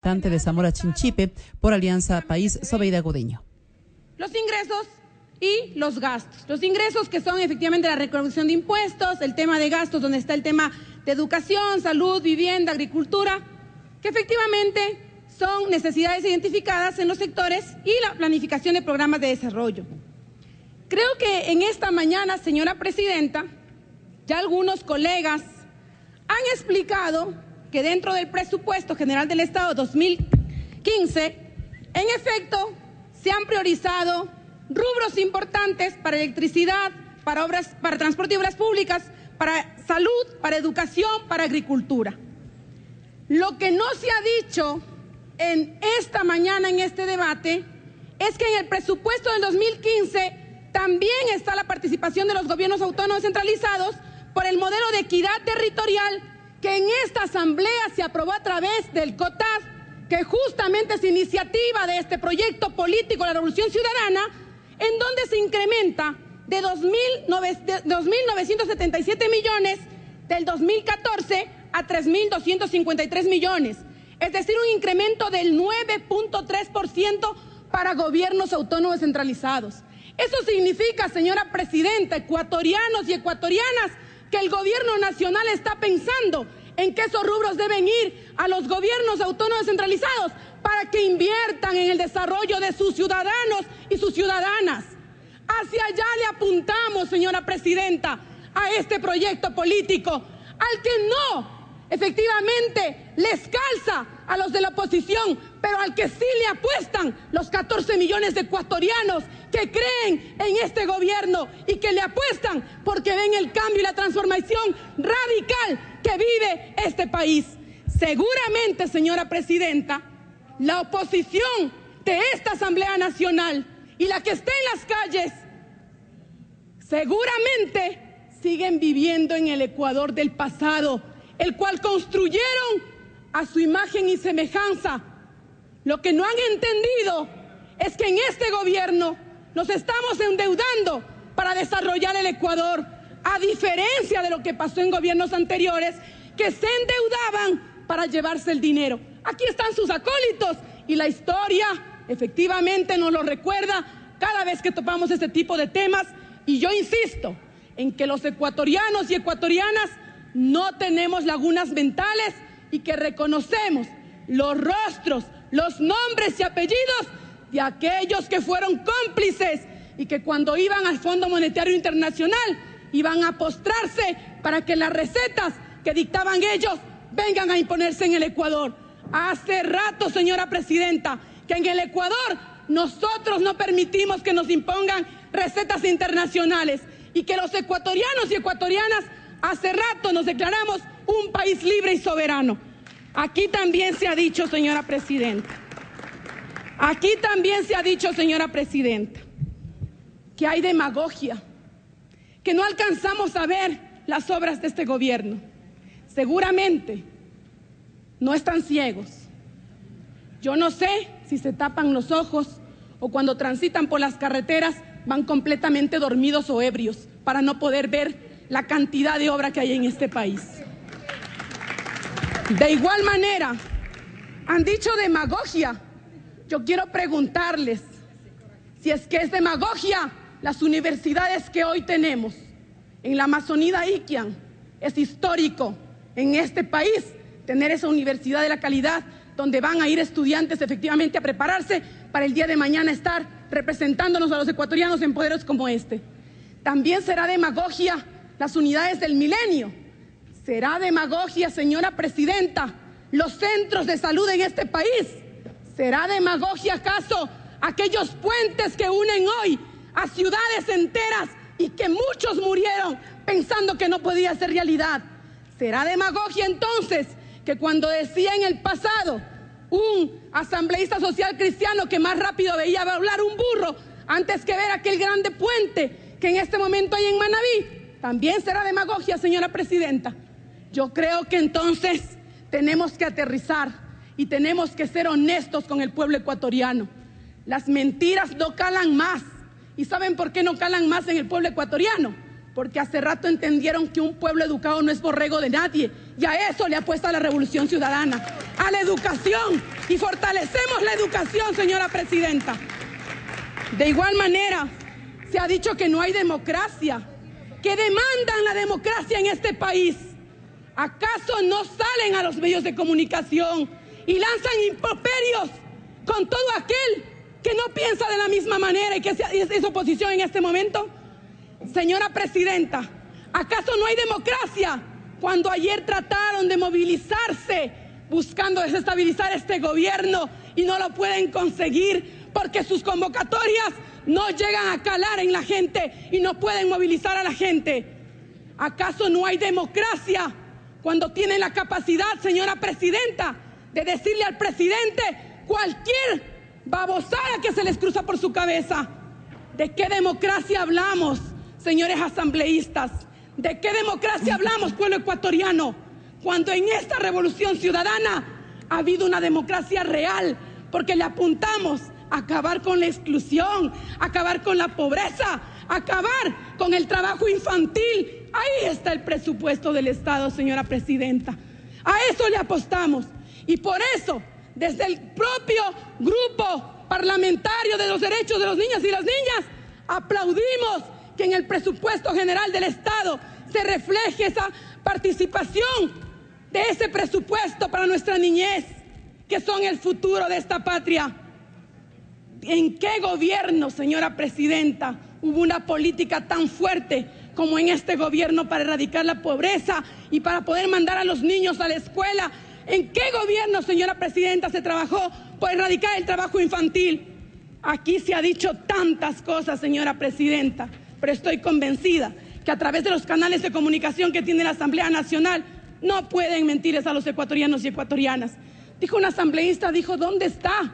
militante de Zamora Chinchipe por Alianza País, Sobeida Gudeño. Los ingresos y los gastos. Los ingresos, que son efectivamente la recaudación de impuestos, el tema de gastos, donde está el tema de educación, salud, vivienda, agricultura, que efectivamente son necesidades identificadas en los sectores, y la planificación de programas de desarrollo. Creo que en esta mañana, señora presidenta, ya algunos colegas han explicado que dentro del presupuesto general del Estado 2015, en efecto, se han priorizado rubros importantes para electricidad, para obras, para transporte y obras públicas, para salud, para educación, para agricultura. Lo que no se ha dicho en esta mañana, en este debate, es que en el presupuesto del 2015 también está la participación de los gobiernos autónomos centralizados por el modelo de equidad territorial que en esta asamblea se aprobó a través del COTAD, que justamente es iniciativa de este proyecto político, la Revolución Ciudadana, en donde se incrementa de 2.977 millones del 2014 a 3.253 millones, es decir, un incremento del 9.3% para gobiernos autónomos centralizados. Eso significa, señora presidenta, ecuatorianos y ecuatorianas, que el gobierno nacional está pensando en que esos rubros deben ir a los gobiernos autónomos centralizados para que inviertan en el desarrollo de sus ciudadanos y sus ciudadanas. Hacia allá le apuntamos, señora presidenta, a este proyecto político, al que no efectivamente les calza a los de la oposición, pero al que sí le apuestan los 14 millones de ecuatorianos que creen en este gobierno y que le apuestan porque ven el cambio y la transformación radical que vive este país. Seguramente, señora presidenta, la oposición de esta Asamblea Nacional y la que esté en las calles seguramente siguen viviendo en el Ecuador del pasado, el cual construyeron a su imagen y semejanza. Lo que no han entendido es que en este gobierno nos estamos endeudando para desarrollar el Ecuador, a diferencia de lo que pasó en gobiernos anteriores, que se endeudaban para llevarse el dinero. Aquí están sus acólitos y la historia efectivamente nos lo recuerda cada vez que topamos este tipo de temas, y yo insisto en que los ecuatorianos y ecuatorianas no tenemos lagunas mentales y que reconocemos los rostros, los nombres y apellidos de aquellos que fueron cómplices y que cuando iban al Fondo Monetario Internacional iban a postrarse para que las recetas que dictaban ellos vengan a imponerse en el Ecuador. Hace rato, señora presidenta, que en el Ecuador nosotros no permitimos que nos impongan recetas internacionales, y que los ecuatorianos y ecuatorianas hace rato nos declaramos un país libre y soberano. Aquí también se ha dicho, señora presidenta, que hay demagogia, que no alcanzamos a ver las obras de este gobierno. Seguramente no están ciegos. Yo no sé si se tapan los ojos o cuando transitan por las carreteras van completamente dormidos o ebrios para no poder ver la cantidad de obra que hay en este país. De igual manera, han dicho demagogia. Yo quiero preguntarles si es que es demagogia las universidades que hoy tenemos. En la Amazonía Iquian es histórico en este país tener esa universidad de la calidad donde van a ir estudiantes efectivamente a prepararse para el día de mañana estar representándonos a los ecuatorianos en poderes como este. También será demagogia las unidades del milenio. Será demagogia, señora presidenta, los centros de salud en este país. ¿Será demagogia acaso aquellos puentes que unen hoy a ciudades enteras y que muchos murieron pensando que no podía ser realidad? ¿Será demagogia entonces que cuando decía en el pasado un asambleísta social cristiano que más rápido veía hablar un burro antes que ver aquel grande puente que en este momento hay en Manabí? También será demagogia, señora presidenta. Yo creo que entonces tenemos que aterrizar y tenemos que ser honestos con el pueblo ecuatoriano. Las mentiras no calan más. ¿Y saben por qué no calan más en el pueblo ecuatoriano? Porque hace rato entendieron que un pueblo educado no es borrego de nadie, y a eso le apuesta la Revolución Ciudadana, a la educación, y fortalecemos la educación, señora presidenta. De igual manera, se ha dicho que no hay democracia, que demandan la democracia en este país. ¿Acaso no salen a los medios de comunicación y lanzan improperios con todo aquel que no piensa de la misma manera y que es oposición en este momento? Señora presidenta, ¿acaso no hay democracia cuando ayer trataron de movilizarse buscando desestabilizar este gobierno y no lo pueden conseguir porque sus convocatorias no llegan a calar en la gente y no pueden movilizar a la gente? ¿Acaso no hay democracia cuando tienen la capacidad, señora presidenta, de decirle al presidente cualquier babosada que se les cruza por su cabeza? ¿De qué democracia hablamos, señores asambleístas? ¿De qué democracia hablamos, pueblo ecuatoriano? Cuando en esta revolución ciudadana ha habido una democracia real, porque le apuntamos a acabar con la exclusión, a acabar con la pobreza, a acabar con el trabajo infantil. Ahí está el presupuesto del Estado, señora presidenta. A eso le apostamos. Y por eso, desde el propio grupo parlamentario de los derechos de los niños y las niñas, aplaudimos que en el presupuesto general del Estado se refleje esa participación de ese presupuesto para nuestra niñez, que son el futuro de esta patria. ¿En qué gobierno, señora presidenta, hubo una política tan fuerte como en este gobierno para erradicar la pobreza y para poder mandar a los niños a la escuela? ¿En qué gobierno, señora presidenta, se trabajó por erradicar el trabajo infantil? Aquí se ha dicho tantas cosas, señora presidenta, pero estoy convencida que a través de los canales de comunicación que tiene la Asamblea Nacional no pueden mentirles a los ecuatorianos y ecuatorianas. Dijo un asambleísta, dijo, ¿dónde está?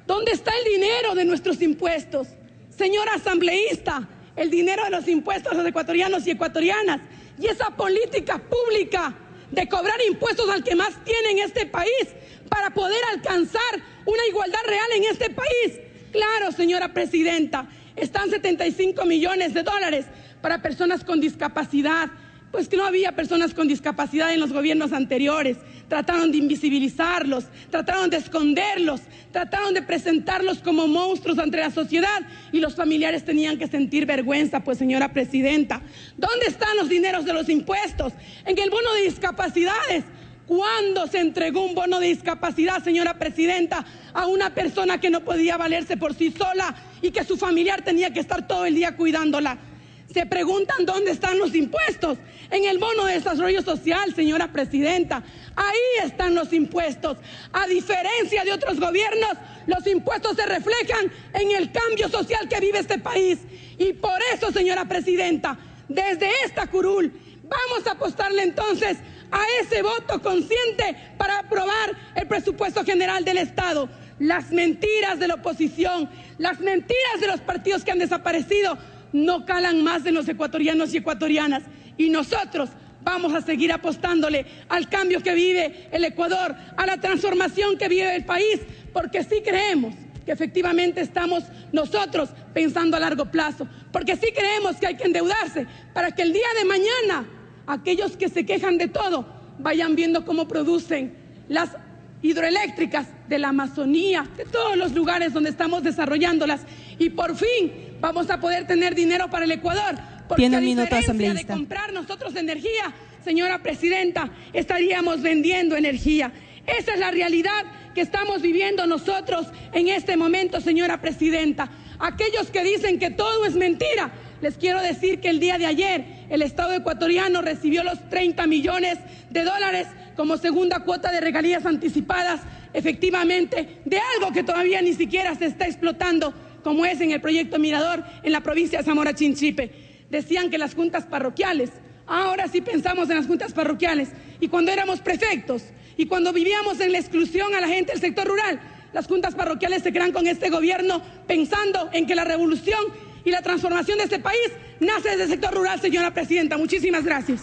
¿Dónde está el dinero de nuestros impuestos? Señora asambleísta, el dinero de los impuestos a los ecuatorianos y ecuatorianas y esa política pública de cobrar impuestos al que más tiene en este país para poder alcanzar una igualdad real en este país. Claro, señora presidenta, están 75 millones de dólares para personas con discapacidad. Pues que no había personas con discapacidad en los gobiernos anteriores. Trataron de invisibilizarlos, trataron de esconderlos, trataron de presentarlos como monstruos ante la sociedad y los familiares tenían que sentir vergüenza. Pues, señora presidenta, ¿dónde están los dineros de los impuestos? En el bono de discapacidades. ¿Cuándo se entregó un bono de discapacidad, señora presidenta, a una persona que no podía valerse por sí sola y que su familiar tenía que estar todo el día cuidándola? Se preguntan dónde están los impuestos. En el bono de desarrollo social, señora presidenta, ahí están los impuestos. A diferencia de otros gobiernos, los impuestos se reflejan en el cambio social que vive este país. Y por eso, señora presidenta, desde esta curul vamos a apostarle entonces a ese voto consciente para aprobar el presupuesto general del Estado. Las mentiras de la oposición, las mentiras de los partidos que han desaparecido no calan más en los ecuatorianos y ecuatorianas. Y nosotros vamos a seguir apostándole al cambio que vive el Ecuador, a la transformación que vive el país, porque sí creemos que efectivamente estamos nosotros pensando a largo plazo, porque sí creemos que hay que endeudarse para que el día de mañana aquellos que se quejan de todo vayan viendo cómo producen las hidroeléctricas de la Amazonía, de todos los lugares donde estamos desarrollándolas, y por fin vamos a poder tener dinero para el Ecuador, porque a diferencia de comprar nosotros energía, señora presidenta, estaríamos vendiendo energía. Esa es la realidad que estamos viviendo nosotros en este momento, señora presidenta. Aquellos que dicen que todo es mentira, les quiero decir que el día de ayer el Estado ecuatoriano recibió los 30 millones de dólares como segunda cuota de regalías anticipadas, efectivamente, de algo que todavía ni siquiera se está explotando, como es en el proyecto Mirador en la provincia de Zamora Chinchipe. Decían que las juntas parroquiales, ahora sí pensamos en las juntas parroquiales, y cuando éramos prefectos y cuando vivíamos en la exclusión a la gente del sector rural, las juntas parroquiales se crean con este gobierno pensando en que la revolución y la transformación de este país nace desde el sector rural, señora presidenta. Muchísimas gracias.